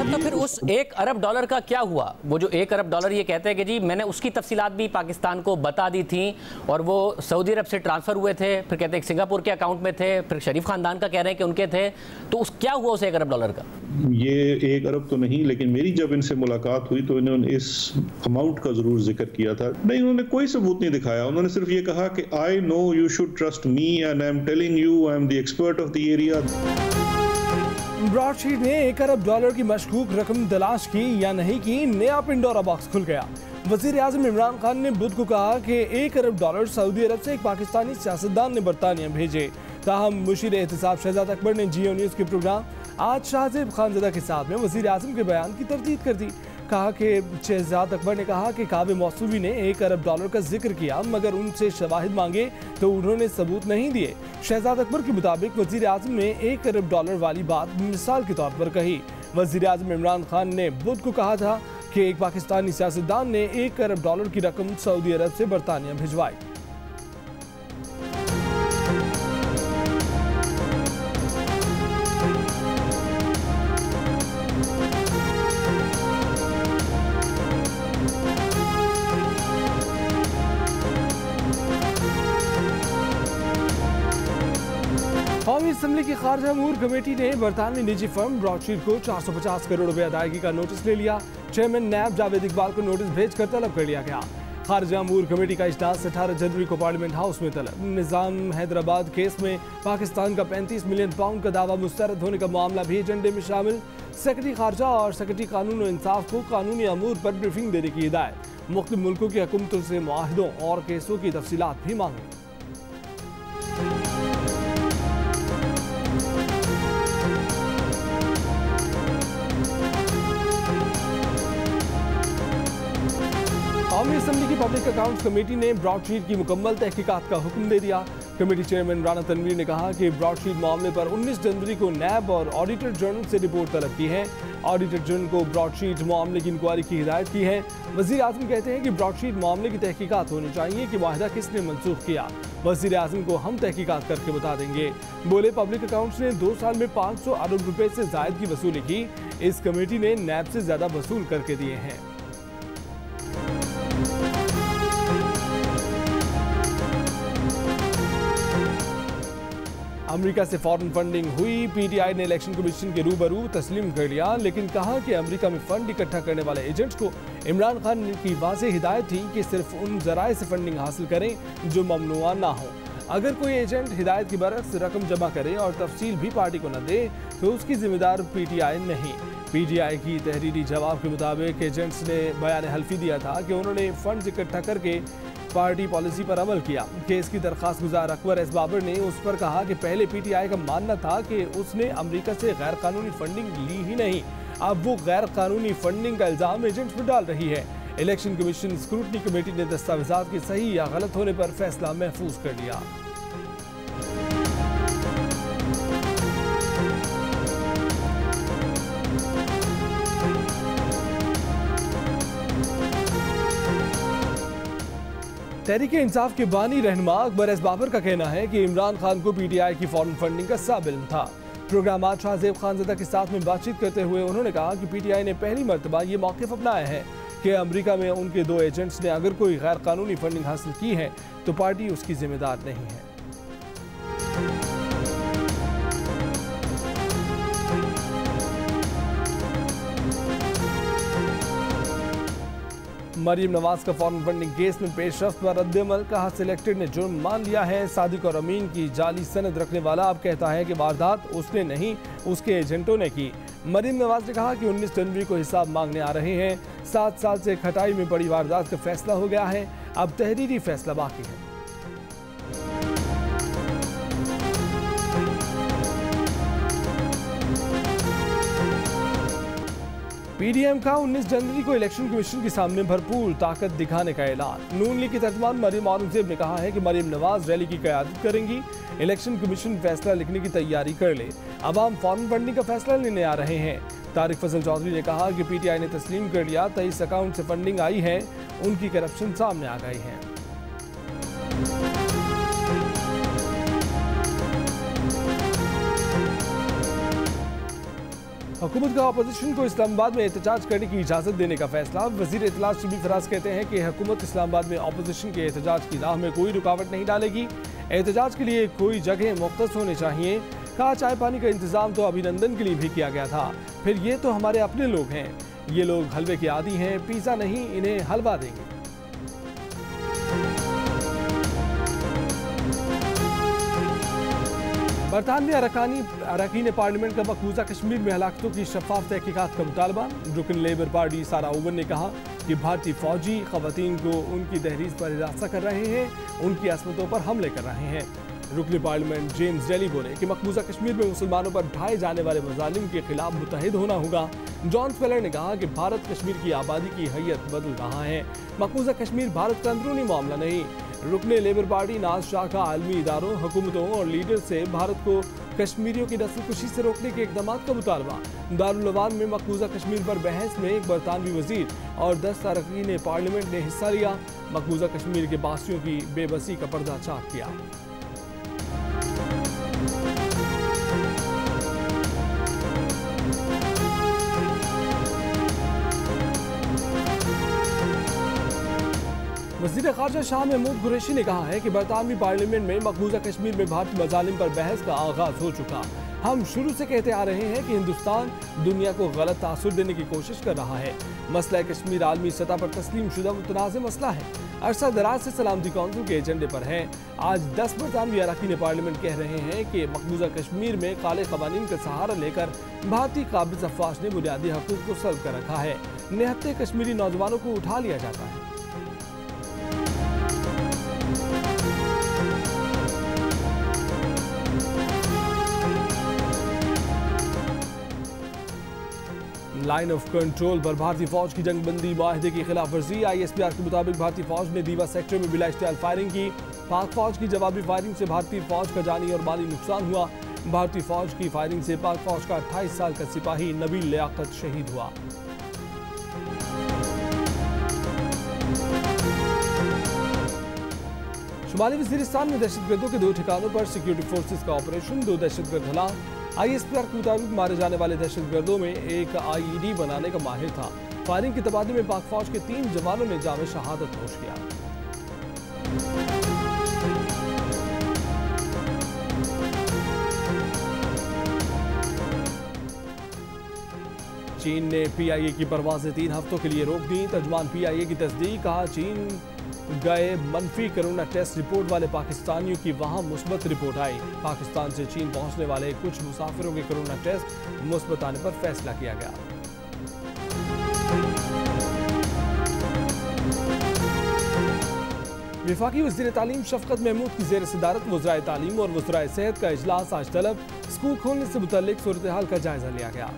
तो फिर उस $1 अरब का क्या हुआ? वो जो $1 अरब ये कहते हैं कि जी मैंने उसकी तफसीलात भी पाकिस्तान को बता दी थी और वो सऊदी अरब से ट्रांसफ़र हुए थे, फिर कहते हैं सिंगापुर के अकाउंट में थे, फिर शरीफ ख़ानदान का कह रहे हैं कि उनके थे, तो उस क्या हुआ उस $1 अरब का? ये 1 अरब तो नहीं, लेकिन मेरी जब इनसे मुलाकात हुई तो इन्होंने इस अमाउंट का ज़रूर जिक्र किया था। नहीं, उन्होंने कोई सबूत नहीं दिखाया। उन्होंने सिर्फ ये कहा कि I know you should trust me and I am telling you I am the expert of the area. Broadsheet ने $1 अरब की मशकूक रकम तलाश की या नहीं की, नया पिंडोरा बॉक्स खुल गया। वज़ीर आज़म इमरान खान ने बुध को कहा कि $1 अरब सऊदी अरब से एक पाकिस्तानी सियासतदान ने बरतानिया भेजे। ताहम मुशीर एहतसाब शहजाद अकबर ने जियो न्यूज़ के प्रोग्राम आज शाहजेब खानज़दा के साथ में वज़ीर आज़म के बयान की तरदीद कर दी। कहा कि शहजाद अकबर ने कहा कि कावे मौसूवी ने $1 अरब का जिक्र किया, मगर उनसे शवाहिद मांगे तो उन्होंने सबूत नहीं दिए। शहजाद अकबर के मुताबिक वज़ीर आज़म ने $1 अरब वाली बात मिसाल के तौर पर कही। वज़ीर आज़म इमरान खान ने बुध को कहा था कि एक पाकिस्तानी सियासतदान ने $1 अरब की रकम सऊदी अरब से बरतानिया भिजवाई। कौमी असम्बली की खारजा अमूर कमेटी ने बरतानवी निजी फर्म ब्रॉडशीट को 450 करोड़ रुपए अदायगी का नोटिस ले लिया। चेयरमैन नैब जावेद इकबाल को नोटिस भेजकर तलब कर लिया गया। खारजा अमूर कमेटी का इजलास 18 जनवरी को पार्लियामेंट हाउस में तलब। निज़ाम हैदराबाद केस में पाकिस्तान का 35 मिलियन पाउंड का दावा मुस्तरद होने का मामला भी एजेंडे में शामिल। सेक्रेटरी खारजा और सेक्रेटरी कानून और इंसाफ को कानूनी अमूर पर ब्रीफिंग देने की हिदायत। मुख्तलिफ मुल्कों की हुकूमतों से मुआहदों और केसों की तफसीलात भी मांगी। कौमी असम्बली की पब्लिक अकाउंट्स कमेटी ने ब्रॉडशीट की मुकम्मल तहकीकात का हुक्म दे दिया। कमेटी चेयरमैन राना तनवीर ने कहा कि ब्रॉडशीट मामले पर 19 जनवरी को नैब और ऑडिटर जनरल से रिपोर्ट तलब की है। ऑडिटर जनरल को ब्रॉडशीट मामले की इंक्वायरी की हिदायत की है। वज़ीर आज़म कहते हैं कि ब्रॉडशीट मामले की तहकीकात होनी चाहिए कि वाहिदा किसने मंसूख किया। वज़ीर आज़म को हम तहकीकात करके बता देंगे। बोले पब्लिक अकाउंट्स ने 2 साल में 500 अरब रुपए से जायद की वसूली की। इस कमेटी ने नैब से ज्यादा वसूल करके दिए हैं। अमेरिका से फॉरेन फंडिंग हुई। पीटीआई ने इलेक्शन कमीशन के रूबरू तस्लीम कर लिया, लेकिन कहा कि अमेरिका में फंड इकट्ठा करने वाले एजेंट्स को इमरान खान की वाज़ेह हिदायत थी कि सिर्फ उन जराए से फंडिंग हासिल करें जो ममनुआ ना हो। अगर कोई एजेंट हिदायत के बरक्स रकम जमा करे और तफसील भी पार्टी को न दे तो उसकी जिम्मेदार पीटीआई नहीं। पीटीआई की तहरीरी जवाब के मुताबिक एजेंट्स ने बयान हल्फी दिया था कि उन्होंने फंड्स इकट्ठा करके पार्टी पॉलिसी पर अमल किया। केस की दरखास्त गुजार अकबर एस बाबर ने उस पर कहा कि पहले पीटीआई का मानना था कि उसने अमेरिका से गैर कानूनी फंडिंग ली ही नहीं, अब वो गैर कानूनी फंडिंग का इल्जाम एजेंट्स पर डाल रही है। इलेक्शन कमीशन स्क्रूटनी कमेटी ने दस्तावेजात के सही या गलत होने पर फैसला महफूज कर लिया। तहरीक इंसाफ के बानी रहनुमा अकबर एस बाबर का कहना है कि इमरान खान को पीटीआई की फॉरेन फंडिंग का सब इल्म था। प्रोग्राम आज शाहजेब खानज़दा के साथ में बातचीत करते हुए उन्होंने कहा कि पीटीआई ने पहली मरतबा ये मौक़िफ़ अपनाया है कि अमेरिका में उनके 2 एजेंट्स ने अगर कोई गैर कानूनी फंडिंग हासिल की है तो पार्टी उसकी जिम्मेदार नहीं है। मरीम नवाज का फॉरेन फंडिंग केस में पेशरफ्त पर रद्द-ए-अमल। कहा सिलेक्टेड ने जुर्म मान लिया है। सादिक और अमीन की जाली सनद रखने वाला अब कहता है कि वारदात उसने नहीं उसके एजेंटों ने की। मरीम नवाज ने कहा कि 19 जनवरी को हिसाब मांगने आ रहे हैं। 7 साल से खटाई में पड़ी वारदात का फैसला हो गया है, अब तहरीरी फैसला बाकी है। पीडीएम का 19 जनवरी को इलेक्शन कमीशन के सामने भरपूर ताकत दिखाने का ऐलान। नून लीग की तर्जुमान मरीम औरंगजेब ने कहा है कि मरीम नवाज रैली की क़यादत करेंगी। इलेक्शन कमीशन फैसला लिखने की तैयारी कर ले, अवाम फॉरेन फंडिंग का फैसला लेने आ रहे हैं। तारिक फजल चौधरी ने कहा कि पीटीआई ने तस्लीम कर लिया 23 अकाउंट से फंडिंग आई है, उनकी करप्शन सामने आ गई है। हुकूमत का अपोजिशन को इस्लामाबाद में एहतजाज करने की इजाज़त देने का फैसला। वज़ीर इत्तलात शबीर फराज कहते हैं कि हुकूमत इस्लामाबाद में अपोजिशन के एहतजाज की राह में कोई रुकावट नहीं डालेगी। एहतजाज के लिए कोई जगह मुख्तस होने चाहिए। कहा चाय पानी का इंतज़ाम तो अभिनंदन के लिए भी किया गया था, फिर ये तो हमारे अपने लोग हैं। ये लोग हलवे के आदी हैं, पिज़्ज़ा नहीं इन्हें हलवा देंगे। बरतानवी अरकान पार्लियामेंट का मकबूजा कश्मीर में हलाकतों की शफाफ तहकीकात का मुतालबा। रुकन लेबर पार्टी सारा ओवन ने कहा कि भारतीय फौजी खवातीन को उनकी दहलीज पर हिरासत कर रहे हैं, उनकी असमतों पर हमले कर रहे हैं। रुकन पार्लियामेंट जेम्स डेली बोले कि मकबूजा कश्मीर में मुसलमानों पर ढाए जाने वाले मजालिम के खिलाफ मुतहिद होना होगा। जॉन स्पेलर ने कहा कि भारत कश्मीर की आबादी की हैयत बदल रहा है। मकबूजा कश्मीर भारत का अंदरूनी मामला नहीं। रुकने लेबर पार्टी नाज शाह का आलमी इदारों, हुकूमतों और लीडर से भारत को कश्मीरियों की नस्लकुशी से रोकने के इकदाम का मुतालबा। दारुल अवान में मकबूजा कश्मीर पर बहस में एक बरतानवी वजीर और 10 अरकान पार्लियामेंट ने हिस्सा लिया। मकबूजा कश्मीर के बासियों की बेबसी का पर्दा चाक किया। वज़ीर ख़ारजा शाह महमूद कुरैशी ने कहा है कि बरतानवी पार्लियामेंट में मकबूजा कश्मीर में भारतीय मजालिम पर बहस का आगाज हो चुका। हम शुरू से कहते आ रहे हैं कि हिंदुस्तान दुनिया को गलत तासुर देने की कोशिश कर रहा है। मसला कश्मीर आलमी सतह पर तस्लीम शुदा मुतनाज़ मसला है। अरसा दराज से सलामती कौंसिल के एजेंडे पर है। आज 10 बरतानवी अरकान पार्लियामेंट कह रहे हैं कि मकबूजा कश्मीर में काले क़वानीन का सहारा लेकर भारतीय काबिज़ अफ़वाज ने बुनियादी हकूक़ को सल्ब कर रखा है। निहत्ते कश्मीरी नौजवानों को उठा लिया जाता है। लाइन ऑफ कंट्रोल पर भारतीय फौज की जंगबंदी माहिदे की खिलाफ वर्जी। ISPR के मुताबिक भारतीय फौज ने दीवा सेक्टर में बिला इश्तियाल फायरिंग की। पाक फौज की जवाबी फायरिंग से भारतीय फौज का जानी और माली नुकसान हुआ। भारतीय फौज की फायरिंग से पाक फौज का 28 साल का सिपाही नबील लियाकत शहीद हुआ। शुमाली वज़ीरिस्तान में दहशतगर्दों के 2 ठिकानों पर सिक्योरिटी फोर्सेज का ऑपरेशन। 2 दहशतगर्द हलाक। ISPR के मुताबिक मारे जाने वाले दहशतगर्दों में एक IED बनाने का माहिर था। फायरिंग के तबादले में पाक फौज के 3 जवानों ने जाम शहादत नोश किया। चीन ने PIA की परवाजें 3 हफ्तों के लिए रोक दी। तर्जुमान PIA की तस्दीक। कहा चीन गए मनफी कोरोना टेस्ट रिपोर्ट वाले पाकिस्तानियों की वहां मुस्बत रिपोर्ट आई। पाकिस्तान से चीन पहुंचने वाले कुछ मुसाफिरों के कोरोना टेस्ट मुस्बत आने पर फैसला किया गया। वफाकी वज़ीर तालीम शफकत महमूद की ज़ेर सदारत वज़राए तालीम और वज़राए सेहत का इजलास आज तलब। स्कूल खोलने से मुतल्लिक सूरत हाल का जायजा लिया गया।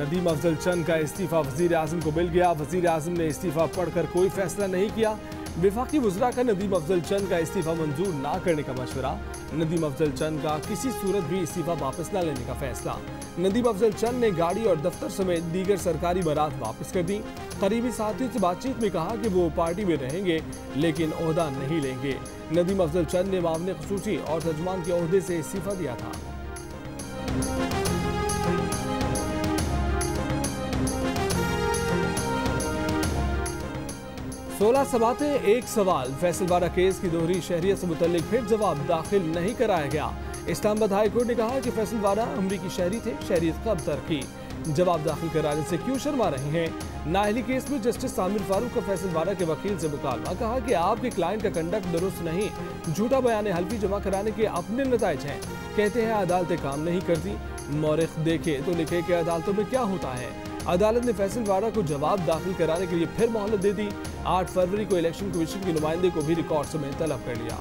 नदीम अफजल चंद का इस्तीफा वज़ीर आज़म को मिल गया। वज़ीर आज़म ने इस्तीफा पढ़कर कोई फैसला नहीं किया। वफाकी वज़रा का नदीम अफजल चंद का इस्तीफा मंजूर ना करने का मशवरा। नदीम अफजल चंद का किसी सूरत भी इस्तीफा वापस न लेने का फैसला। नदीम अफजल चंद ने गाड़ी और दफ्तर समेत दीगर सरकारी बारात वापस कर दी। करीबी साथियों से बातचीत में कहा कि वो पार्टी में रहेंगे लेकिन ओहदा नहीं लेंगे। नदीम अफजल चंद ने मामले ख़ुसूसी और तर्जुमान के ओहदे से इस्तीफा दिया था। 16 समातें 1 सवाल। फैसलवाड़ा केस की दोहरी शहरियत से मुतल्लिक फिर जवाब दाखिल नहीं कराया गया। इस्लामाबाद हाई कोर्ट ने कहा कि फैसलवाड़ा अमरीकी शहरी थे, शहरियत कब तरकी। जवाब दाखिल कराने से क्यों शर्मा रहे हैं। नाअहली केस में जस्टिस सामिर फारूक का फैसलवाड़ा के वकील से मुकालमा। कहा कि आपके क्लाइंट का कंडक्ट दुरुस्त नहीं, झूठा बयान हल्फी जमा कराने के अपने नताइज हैं। कहते हैं अदालतें काम नहीं करती। मौरिख देखे तो लिखे कि अदालतों में क्या होता है। अदालत ने फैसलवाड़ा को जवाब दाखिल कराने के लिए फिर मोहलत दे दी। 8 फरवरी को इलेक्शन कमीशन के नुमाइंदे को भी रिकॉर्ड समेत तलब कर लिया।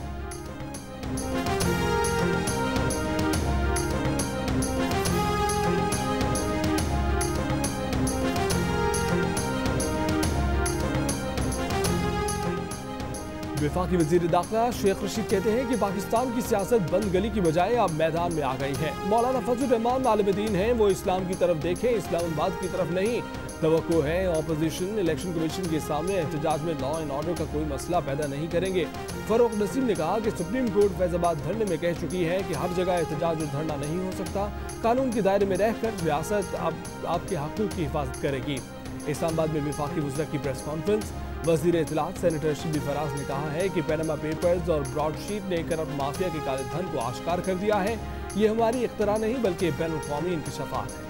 वफाकी वजीर दाखिला शेख रशीद कहते हैं कि पाकिस्तान की सियासत बंद गली की बजाय अब मैदान में आ गई है। मौलाना फजल रहमान आलिम दीन हैं, वो इस्लाम की तरफ देखें, इस्लामाबाद की तरफ नहीं। तवक्को है ऑपोजिशन इलेक्शन कमीशन के सामने एहतजाज में लॉ एंड ऑर्डर का कोई मसला पैदा नहीं करेंगे। फरूख नसीम ने कहा कि सुप्रीम कोर्ट फैजाबाद धरने में कह चुकी है कि हर जगह एहतजाज और धरना नहीं हो सकता। कानून के दायरे में रहकर रियासत आपके हकूक़ की हिफाजत करेगी। इस्लामाबाद में वफाकी वज़ीर की प्रेस कॉन्फ्रेंस। वज़ीर इत्तलात सेनेटर शिबली फराज ने कहा है कि पैनामा पेपर्स और ब्रॉडशीट ने करप्ट माफिया के काले धन को आश्कार कर दिया है। ये हमारी इख्तरा नहीं बल्कि बैनुल-अक़वामी इंकशाफात है।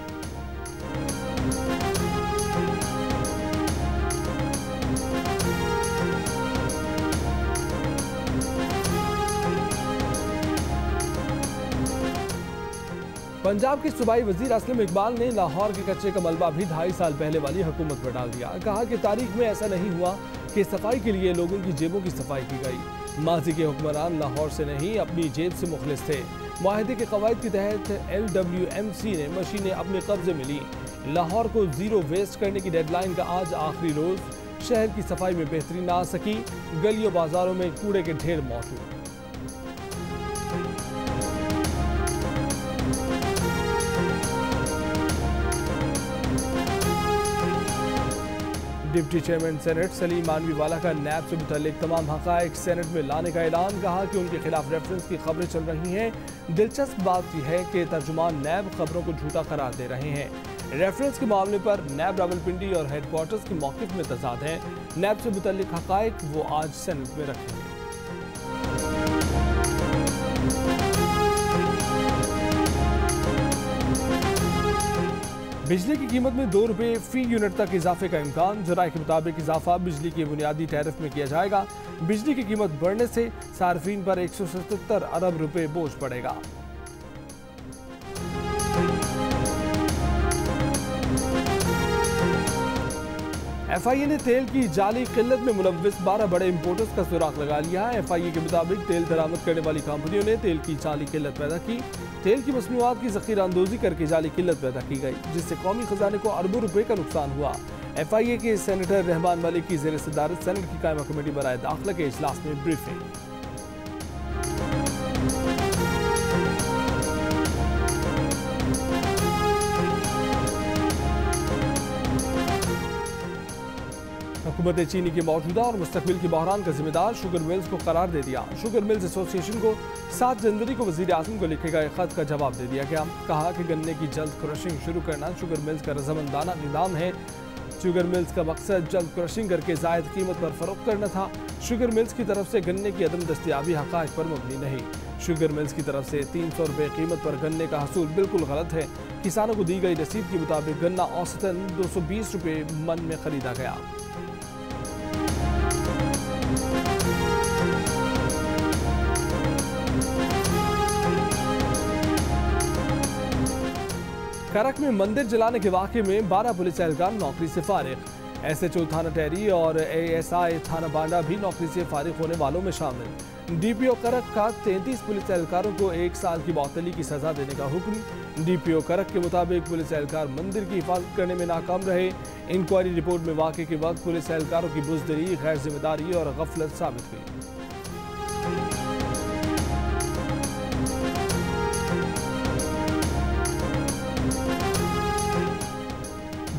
पंजाब के सूबाई वजीर असलम इकबाल ने लाहौर के कच्चे का मलबा भी 2.5 साल पहले वाली हुकूमत पर डाल दिया। कहा कि तारीख में ऐसा नहीं हुआ कि सफाई के लिए लोगों की जेबों की सफाई की गई। माजी के हुक्मरान लाहौर से नहीं अपनी जेब से मुखलिस थे। मुआहदे के कवायद के तहत LWMC ने मशीनें अपने कब्जे में ली। लाहौर को जीरो वेस्ट करने की डेडलाइन का आज आखिरी रोज। शहर की सफाई में बेहतरी ना आ सकी। गलियों बाजारों में कूड़े के ढेर मौजूद। Deputy chairman senate Salim Mandviwalla का नैब से मुतल्लिक तमाम हक़ाइक़ सेनेट में लाने का ऐलान। कहा कि उनके खिलाफ रेफरेंस की खबरें चल रही हैं। दिलचस्प बात यह है कि तर्जुमान नैब खबरों को झूठा करार दे रहे हैं। रेफरेंस के मामले पर नैब रावलपिंडी और हेडक्वार्टर्स के मौक़िफ़ में तज़ाद है। नैब से मुतल्लिक हक़ाइक़ वो आज सेनेट में रखेंगे। बिजली की कीमत में 2 रुपये फी यूनिट तक इजाफे का इम्कान। जराये के मुताबिक इजाफा बिजली के बुनियादी टैरिफ में किया जाएगा। बिजली की कीमत बढ़ने से सार्फिन पर 177 अरब रुपए बोझ पड़ेगा। FIA ने तेल की जाली किल्लत में मुलव्विस 12 बड़े इंपोर्टर्स का सुराग लगा लिया है। FIA के मुताबिक तेल दरामद करने वाली कंपनियों ने तेल की जाली किल्लत पैदा की। तेल की मसनूआत की ज़ख़ीरा अंदोज़ी करके जाली किल्लत पैदा की गई, जिससे कौमी खजाने को अरबों रुपए का नुकसान हुआ। FIA के सेनेटर रहमान मलिक की ज़ेर सदारत सेनेट की कायमा कमेटी बराए दाखिला के इजलास में ब्रीफिंग। हुकूमत चीनी के मौजूदा और मुस्तकबिल की बहरान का जिम्मेदार शुगर मिल्स को करार दे दिया। शुगर मिल्स एसोसिएशन को 7 जनवरी को वज़ीर आज़म को लिखे गए खत का जवाब दे दिया गया। कहा कि गन्ने की जल्द क्रशिंग शुरू करना शुगर मिल्स का रज़ामंदाना निज़ाम है। शुगर मिल्स का मकसद जल्द क्रशिंग करके ज़ायद कीमत पर फ़रोख्त करना था। शुगर मिल्स की तरफ से गन्ने की अदम दस्तयाबी हक़ाइक़ पर मबनी नहीं। शुगर मिल्स की तरफ से 300 रुपये कीमत पर गन्ने का हसूल बिल्कुल गलत है। किसानों को दी गई रसीद के मुताबिक गन्ना औसतन 220 रुपये मन में खरीदा गया। करक में मंदिर जलाने के वाक़े में 12 पुलिस एहलकार नौकरी से फारिग। SHO थाना टहरी और ASI थाना बांडा भी नौकरी से फारिग होने वालों में शामिल। DPO करक का 33 पुलिस एहलकारों को 1 साल की मअतली की सजा देने का हुक्म। DPO करक के मुताबिक पुलिस एहलकार मंदिर की हिफाजत करने में नाकाम रहे। इंक्वायरी रिपोर्ट में वाक़े के वक्त पुलिस एहलकारों की बुज़दिली, गैर जिम्मेदारी और गफलत साबित हुई।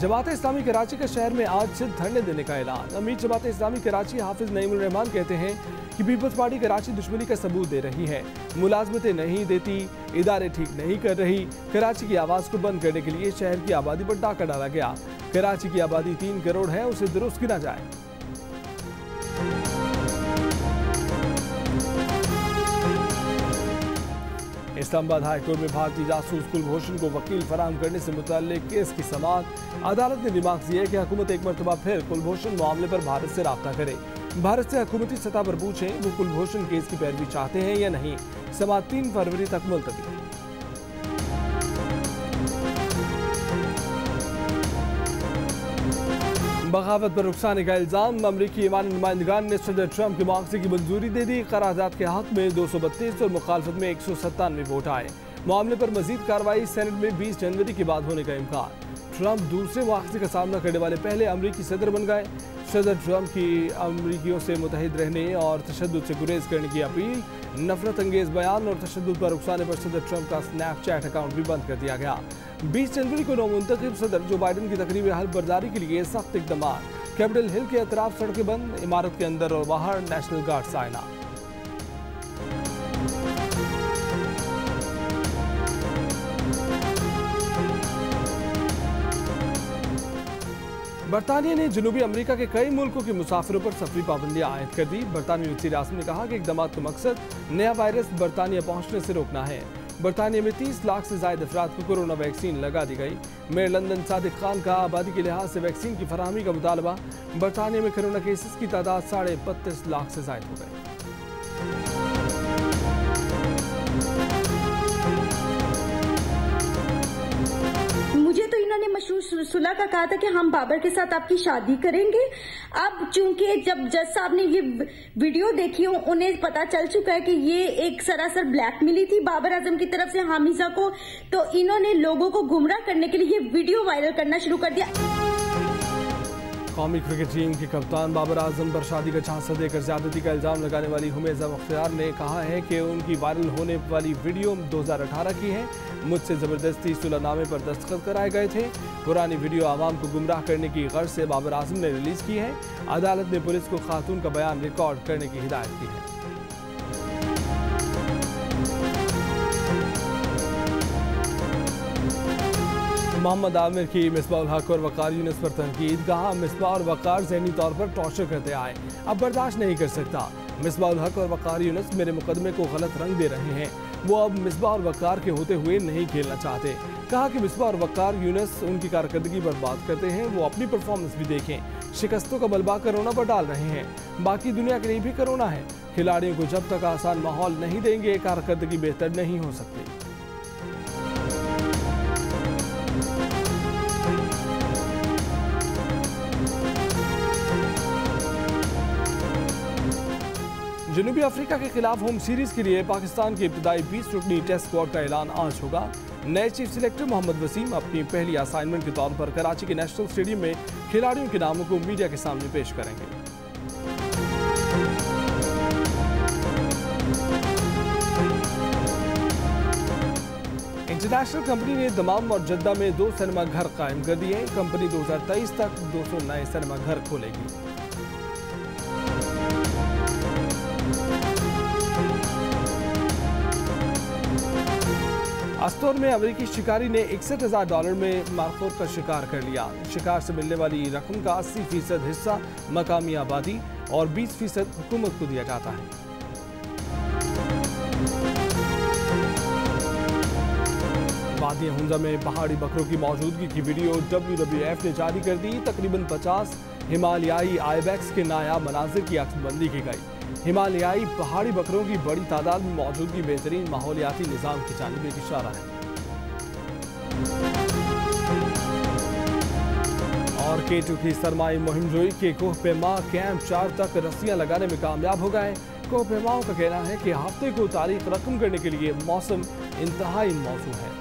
जमात इस्लामी कराची का शहर में आज से धरने देने का ऐलान। अमीर जमात इस्लामी कराची हाफिज नईमुल रहमान कहते हैं कि पीपल्स पार्टी कराची दुश्मनी का सबूत दे रही है, मुलाजमतें नहीं देती, इदारे ठीक नहीं कर रही। कराची की आवाज़ को बंद करने के लिए शहर की आबादी पर डाका डाला गया। कराची की आबादी 3 करोड़ है, उसे दुरुस्त गिना जाए। इस्लामाबाद हाई कोर्ट में भारतीय जासूस कुलभूषण को वकील फराहम करने से मुताल्लिक केस की समाअत। अदालत ने रिमार्क दिए कि हुकूमत एक मरतबा फिर कुलभूषण मामले पर भारत से राब्ता करे। भारत से हुकूमती सतह पर पूछें वो कुलभूषण केस की पैरवी चाहते हैं या नहीं। समाअत 3 फरवरी तक मुलतवी। बगावत पर रुखसाने का इल्जाम। अमरीकी ईमानी नुमाइंदगान ने सदर ट्रंप के मुआवजे की मंजूरी दे दी। करारदाद के हक में 232 और मुखालफत में 197 वोट आए। मामले पर मजीद कार्रवाई सेनेट में 20 जनवरी के बाद होने का इम्कान। ट्रंप दूसरे मुआवजे का सामना करने वाले पहले अमेरिकी सदर बन गए। सदर ट्रंप की अमेरिकियों से मुतहिद रहने और तशद्दुद से गुरेज करने की अपील, नफरत अंगेज बयान और तशद्दुद पर उकसाने पर सदर ट्रंप का स्नैपचैट अकाउंट भी बंद कर दिया गया। 20 जनवरी को नवमुंतखब सदर जो बाइडन की तकरीब हल्फ बर्दारी के लिए सख्त इक़दाम। कैपिटल हिल के अतराफ सड़कें बंद, इमारत के अंदर और बाहर नेशनल गार्ड आयना। बरतानिया ने जनूबी अमेरिका के कई मुल्कों के मुसाफिरों पर सफरी पाबंदियां आयद कर दी। बरतानिया वज़ीर आज़म ने कहा कि इक़दाम का मकसद नया वायरस बरतानिया पहुंचने से रोकना है। बरतानिया में 30 लाख से ज़ायद अफराद को कोरोना वैक्सीन लगा दी गई। मेयर लंदन सादिक खान का आबादी के लिहाज से वैक्सीन की फराहमी का मुतालबा। बरतानिया में कोरोना केसेस की तादाद 32.5 लाख से ज़ायद हो गई। मुझे तो इन्होंने मशरूत सुलह का कहा था कि हम बाबर के साथ आपकी शादी करेंगे। अब चूंकि जब जज साहब ने ये वीडियो देखी, उन्हें पता चल चुका है कि ये एक सरासर ब्लैकमेल थी बाबर आजम की तरफ से हामिजा को, तो इन्होंने लोगों को गुमराह करने के लिए ये वीडियो वायरल करना शुरू कर दिया। कौमी क्रिकेट टीम के कप्तान बाबर आजम पर शादी का झांसा देकर ज्यादती का इल्जाम लगाने वाली हुमैजा मुख्तियार ने कहा है कि उनकी वायरल होने वाली वीडियो 2018 की है। मुझसे ज़बरदस्ती सुलहनामे पर दस्तखत कराए गए थे। पुरानी वीडियो आवाम को गुमराह करने की गर्ज से बाबर आजम ने रिलीज़ की है। अदालत ने पुलिस को खातून का बयान रिकॉर्ड करने की हिदायत की है। मोहम्मद आमिर की मिसबाह उल हक और वकार यूनुस पर तनकीद। कहा, मिसबाह और वकार ज़हनी तौर पर टॉर्चर करते आए, अब बर्दाश्त नहीं कर सकता। मिसबाह उल हक और वकार यूनुस मेरे मुकदमे को गलत रंग दे रहे हैं। वो अब मिसबाह और वकार के होते हुए नहीं खेलना चाहते। कहा कि मिसबाह और वकार यूनुस उनकी कारकर्दगी बर्बाद करते हैं, वो अपनी परफॉर्मेंस भी देखें। शिकस्तों का बलबा कोरोना पर डाल रहे हैं, बाकी दुनिया के लिए भी कोरोना है। खिलाड़ियों को जब तक आसान माहौल नहीं देंगे, कारकर्दगी बेहतर नहीं हो सकती। जनूबी अफ्रीका के खिलाफ होम सीरीज के लिए पाकिस्तान के इब्तदाई 20 रुकनी टेस्ट स्क्वाड का ऐलान आज होगा। नए चीफ सिलेक्टर मोहम्मद वसीम अपनी पहली असाइनमेंट के तौर पर कराची के नेशनल स्टेडियम में खिलाड़ियों के नामों को मीडिया के सामने पेश करेंगे। इंटरनेशनल कंपनी ने दमाम और जद्दा में 2 सिनेमा घर कायम कर दिए। कंपनी 2023 तक 200 नए सिनेमा घर खोलेगी। अस्तोर में अमेरिकी शिकारी ने $61,000 में मारखोर का शिकार कर लिया। शिकार से मिलने वाली रकम का 80% हिस्सा मकामी आबादी और 20% हुकूमत को दिया जाता है। वादी हुंजा में पहाड़ी बकरों की मौजूदगी की वीडियो WWF ने जारी कर दी। तकरीबन 50 हिमालयाई आइबेक्स के नायाब मनाजिर की अक्सबंदी की गई। हिमालयाई पहाड़ी बकरों की बड़ी तादाद में मौजूदगी बेहतरीन माहौलियाती निज़ाम की जानिब एक इशारा है। और K2 की सरमाई मुहिमजोई के कोहपेमा कैंप 4 तक रस्सियां लगाने में कामयाब हो गए। कोहपेमाओं का कहना है कि हफ्ते को तारीख रकम करने के लिए मौसम इंतहाई मौजूद है।